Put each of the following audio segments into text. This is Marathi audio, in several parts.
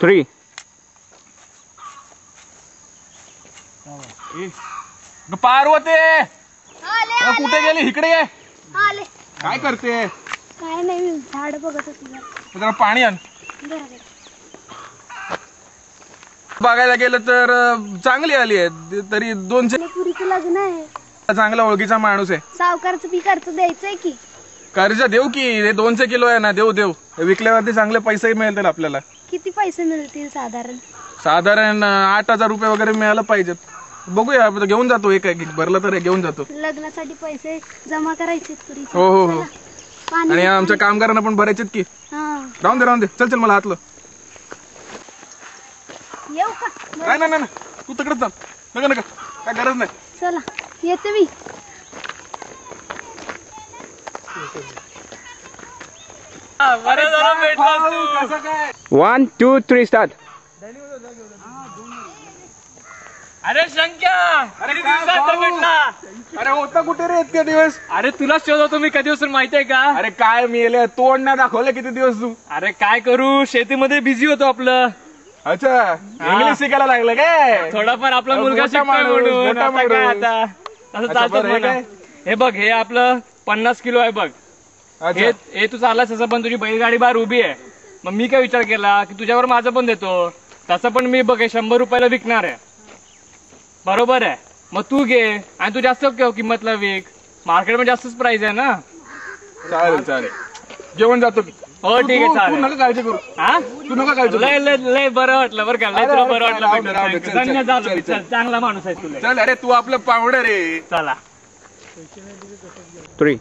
3. पार्वती कुठे गेली? इकडे ये. काय करते? काय नाही, झाड बघत होती. जरा पाणी आण. बघायला गेलं तर चांगली आली आहे, तरी 200 पुरीचं लग्न आहे. चांगला ओळखीचा माणूस आहे. सावकारचं बी कर्ज द्यायचंय की. कर्ज देऊ की? हे 200 किलो आहे ना, देऊ. विकल्यावरती चांगले पैसे मिळतील आपल्याला. किती पैसे मिळतील साधारण? साधारण 8,000 रुपये वगैरे मिळायला पाहिजेत. बघूया, घेऊन जातो. एक भरलं तर घेऊन जातो. लग्नासाठी पैसे जमा करायचे पुरीचे. हो. आणि आमच्या कामगारांना पण भरायचेत की. राहून दे. चल मला हातलं. येऊ का? नाही, तू तिकडे चाल. नका काय गरज नाही. चला येते मी. कसं काय? 1, 2, 3 स्टार्ट. अरे शंक्या, अरे होता कुठे रे इतके दिवस? अरे तुला शोधतो मी कधी दिवस, माहितीये का? अरे काय मेले, तोंड नाही दाखवले किती दिवस तू? अरे काय करू, शेतीमध्ये बिझी होतो आपलं. अच्छा, इंग्लिश शिकायला लागलं काय? थोडाफार आपला अरे मुलगा मोठा शिकतोय माणूस, म्हणून. मोठा आता काय माणूस. आता असं अच्छा, चालतं बरं, हे म्हणा. काय? हे बघ, हे आपलं 50 किलो आहे बघ. अच्छा. हे तू चाललास तसं, पण तुझी बैलगाडी बाहेर उभी आहे. मग मी काय विचार केला की तुझ्यावर माझं पण देतो. तसं पण मी बघ 100 रुपयाला विकणार आहे. बरोबर आहे. मग तू घे आणि तू जास्त किंमतला विक. मार्केटमध्ये जास्तच प्राइस आहे ना. चालेल. जेवण जातो. हो ठीक आहे, तू चालेल. नका काळजी करू. हा, तू नका काळजी करू. लय बरं वाटलं बरं का. लय तुला बरं वाटलं. राहू दे, चल, धन्य झालो. चल. चल, चांगला माणूस आहे तुला. चल, अरे तू आपलं पाहुणं रे. चला. 3.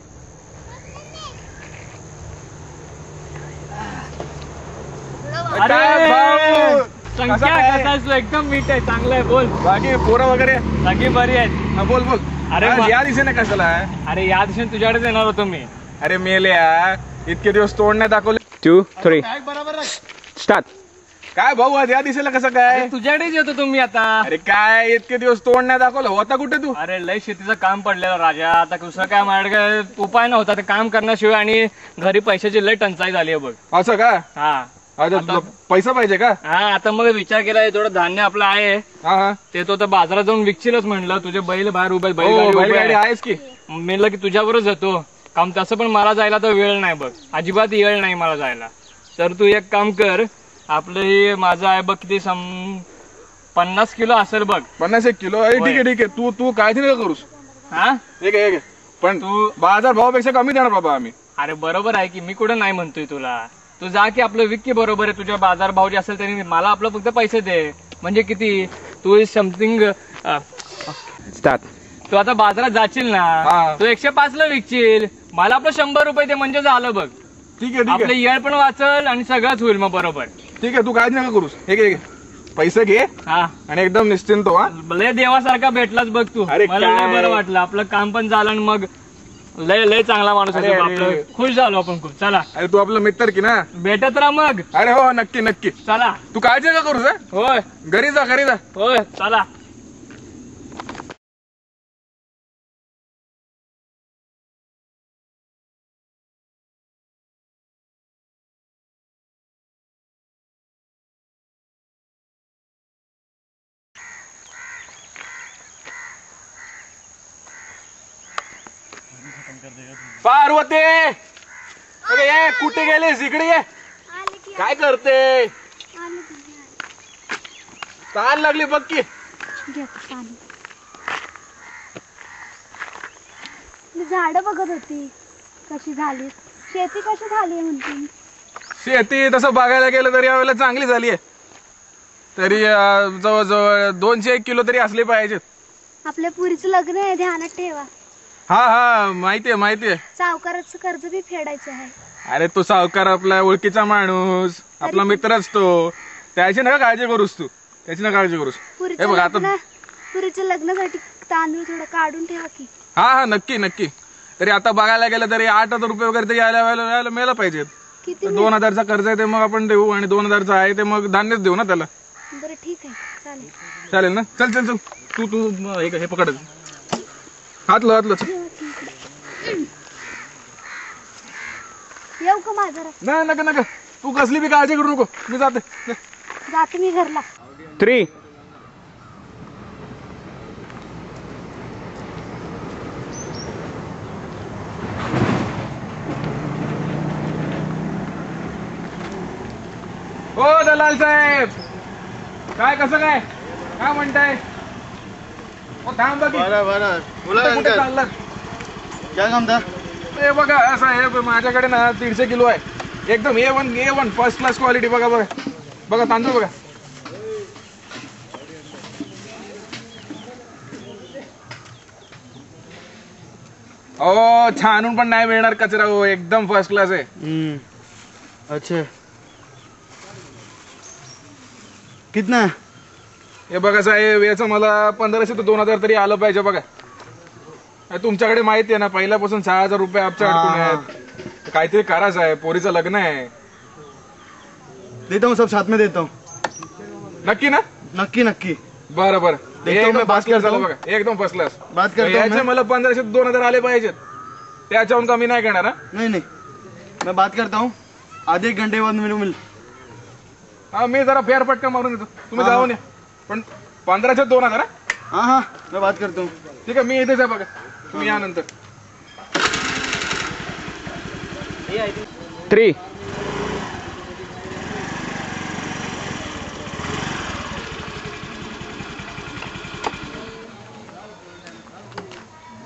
अरे भाऊ, संख्या कसा काय? कसा आहेस तू? एकदम मीठ आहे, चांगलं आहे. बोल. बाकी पोरं वगैरे? सगळी बरी आहेत. हा, बोल. अरे आज वा. या दिशेने कशाला? अरे या दिवशी तुझ्याकडेच येणार होतो मी. अरे मेल्या, इतके दिवस तोंड नाही दाखवले. 2, 3 स्टार्ट. काय भाऊ, आज या दिशेला कसं काय? तुझ्याकडेच येतो तुम्ही आता. अरे काय इतके दिवस तोंड नाही दाखवलं? होता कुठे तू? अरे लय शेतीचं काम पडलेलं राजा. आता दुसरं काय माझ्याकडे उपाय नव्हता ते काम करण्याशिवाय. आणि घरी पैशाची लय टंचाई झाली आहे बघ. असं का? हा अच्छा, तुला पैसा पाहिजे का? हा, आता मग विचार केला थोडं धान्य आपलं आहे हा. ते तो बाजारात जाऊन विकशीलच म्हणलं. तुझे बैल बाहेर उभे, हो, बैलगाडी बैलगाडी आहेस की? म्हणलं की तुझ्यावरच येतो काम. तसं पण मला जायला तर वेळ नाही बघ, अजिबात वेळ नाही मला जायला. तर तू एक काम कर, आपलं हे माझं आहे बघ किती 50 किलो असेल बघ. 51 किलो? अरे ठीक आहे. तू काय नका करूस. हा, एक आहे पण तू बाजार भावापेक्षा कमी देणार बाबा आम्ही. अरे बरोबर आहे की, मी कुठं नाही म्हणतोय तुला. तू जा की आपलं विक्की. बरोबर आहे, तुझ्या बाजार भाव जे असेल त्यांनी मला आपलं फक्त पैसे दे. म्हणजे किती तू समथिंग स्टार्ट. तू आता बाजारात जाशील ना, हा. तू 105 ला विकशील. मला आपलं 100 रुपये दे म्हणजे झालं बघ. ठीक आहे. आपलं येळ पण वाचल आणि सगळंच होईल मग. बरोबर. ठीक आहे, तू काय नका करूस. हे घे पैसे घे हा, आणि एकदम निश्चिंत हो. हा, लय देवासारखा भेटलाच बघ तू. अरे मला काय? लय बरं वाटलं. आपलं काम पण झालं आणि मग लय चांगला माणूस आहे. अरे, आपलं खुश झालो आपण खूप. चला अरे तू आपला मित्र की ना? भेटत राहा मग. अरे हो, नक्की. चला. तू काळजी नका करूस. हा? होय घरी जा. होय, चला. पार्वती, अरे ये, कुठे गेलेस? इकडे ये. काय करते? ताण लागली बघ की. मी झाड बघत होती कशी झाली, शेती कशी झाली म्हणते. शेती तसं बघायला गेलं तरी यावेळेला चांगली झाली आहे. तरी जवळजवळ 201 किलो तरी असले पाहिजेत. आपल्या पुरीचं लग्न आहे, ध्यानात ठेवा. हा, माहितीये. सावकाराचं कर्ज बी फेडायचं आहे. अरे तो सावकार आपला ओळखीचा माणूस, आपला मित्रच तो. त्याची नका काळजी करूस तू. हे बघ आता पुरीच्या लग्नासाठी तांदूळ थोडं काढून ठेवा की. हा, नक्की. तरी आता बघायला गेलं तरी 8,000 रुपये वगैरे तरी यायला मिळायला पाहिजेत. किती? 2,000चा कर्ज आहे ते मग आपण देऊ आणि 2,000चा आहे ते मग धान्यच देऊ ना त्याला. बरं ठीक आहे, चालेल ना? चल. तू हे पकड. हातलं. येऊ का माझा? नाही, नका. तू कसली बी काळजी करू नको. मी जाते. जाते मी घरला. 3. हो दलाल साहेब, काय कसं काय काय म्हणताय? हो थांब बघ, बरं बरं बोला कुठे अंकल, चाललं? क्या काम था? हे बघा असं आहे, माझ्याकडे ना 150 किलो आहे, एकदम A1 फर्स्ट क्लास क्वालिटी. बघा बघा बघा तांदूळ बघा. हो छानून पण नाही मिळणार कचरा, हो एकदम फर्स्ट क्लास आहे. अच्छा, कितना है? हे बघा साहेब, याचं मला 1500 ते 2000 तरी आलं पाहिजे. बघा तुमच्याकडे माहिती आहे ना, पहिल्यापासून 6000 रुपये आमच्या अडकून आहेत. काहीतरी करा साहेब, पोरीचं लग्न आहे. देता हूँ, सब साथ में देता हूँ. नक्की ना? नक्की नक्की बरं बरं, देखतो एकदम मैं, बात फर्स्ट क्लास करता झालं हूँ. बघा, एकदम फर्स्ट क्लास. बात करता हूँ याचे मैं. मला 1500 ते 2000 आले पाहिजेत, त्याच्याहून कमी नाही करणार. हा? नहीं नहीं, मैं बात करता हूँ. आधे एक घंटे बाद मिल. हा, मी जरा फेरफटका मारून येतो, तुम्ही हा. जाऊन या. पण 1500 ते 2000. हा? हाँ हाँ, मैं बात करता हूँ. ठीक आहे, मी इथेच आहे बघा, तुम्ही या नंतर. 3.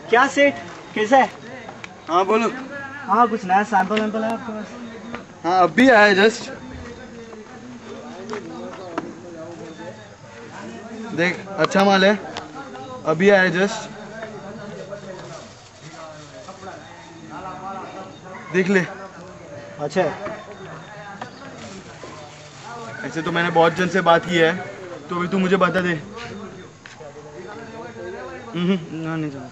क्या सेठ, कैसा है? हाँ बोलो. हाँ, कुछ नया सैंपल वैम्पल है आपके पास? हाँ अभी आया जस्ट. देख, अच्छा माल है, अभी आया जस्ट. देख ले. अच्छा है. ऐसे तो मैंने बहुत जन से बात की है, तो अभी तू मुझे बता दे. नहीं चल.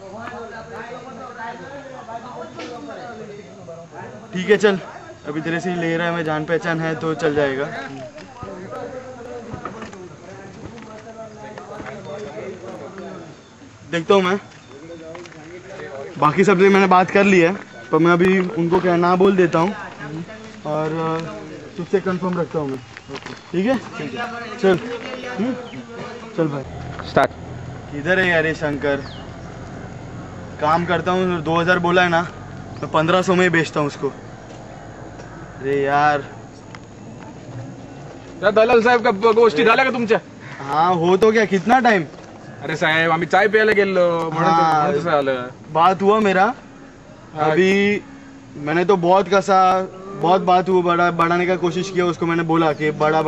ठीक है चल, अभी तेरे से ही ले रहा है, मैं जान पहचान है तो चल जाएगा. देखता हूँ मैं, बाकी सबसे मैंने बात कर ली है, पर मैं अभी उनको क्या ना बोल देता हूँ और तुझसे कंफर्म रखता हूँ मैं. ठीक है चल. चल भाई. Start. किधर है यार ये शंकर? काम करता हूँ, 2000 बोला है ना, मैं 1500 में ही बेचता हूँ उसको. अरे यार. त्या दलाल साहेब का गोष्टी झाल्या का तुमच्या? हाँ हो तो क्या, कितना टाइम? अरे साहेब, आम्ही चाय प्यायला गेलो म्हणून हा. म्हणून तसं आलं. बात हुआ मेरा. अभी मैंने तो बहुत बात हुआ, बढ़ाने का कोशिश किया उसको. मैंने बोला कि बड़ा,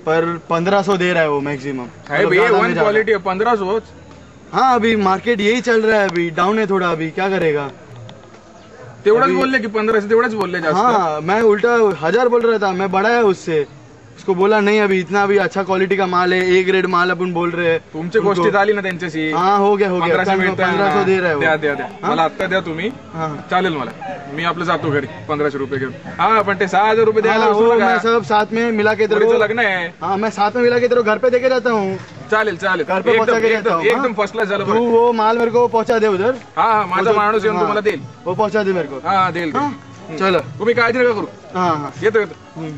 पर 1500 दे रहा है वो मैक्सिमम. साहेब A1 क्वालिटी है, 1500. हाँ अभी मार्केट यही चल रहा है, अभी डाउन है थोड़ा. अभी क्या करेगा? तेवढंच अभी- बोलले की 1500, तेवढंच बोलले जास्त. हाँ मैं उल्टा 1000 बोल रहा था, मैं बड़ा है उससे. उसको बोला नहीं, अभी इतना अभी अच्छा क्वालिटी का माल है, ए ग्रेड माल अपन बोल रहे हैं. तुमची उनको- गोष्टी झाली ना त्यांच्याशी. हाँ हो गया 1500 मिळतंय. 1500 दे रहा है द्या वो. द्या द्या, हा? मला आत्ता द्या तुम्ही. हाँ चालेल मला, मी आपलं जातो घरी 1500 रुपये घेऊन. हा पण ते 6000 रुपये द्यायला हाँ, विसरू वो नका. मैं सब साथ में मिला के तेरे पोरीचं को. लग्न आहे. हाँ मैं साथ में मिला के तेरे को घर पे देके जाता हूँ. चालेल चालेल, घर पे पहुंचा के एकदम देता हूँ. एकदम हाँ? फर्स्ट क्लास झालं तू बरं. वो माल मेरे को पहुंचा दे उधर. हा हा, माझा वो तो- माणूस येऊन हाँ, तुम्हाला देईल. वो पहुंचा दे मेरे को. हा देईल हाँ देईल. चलो. तुम्ही काळजी नका करू. हाँ हाँ. येतो येतो. हम्म.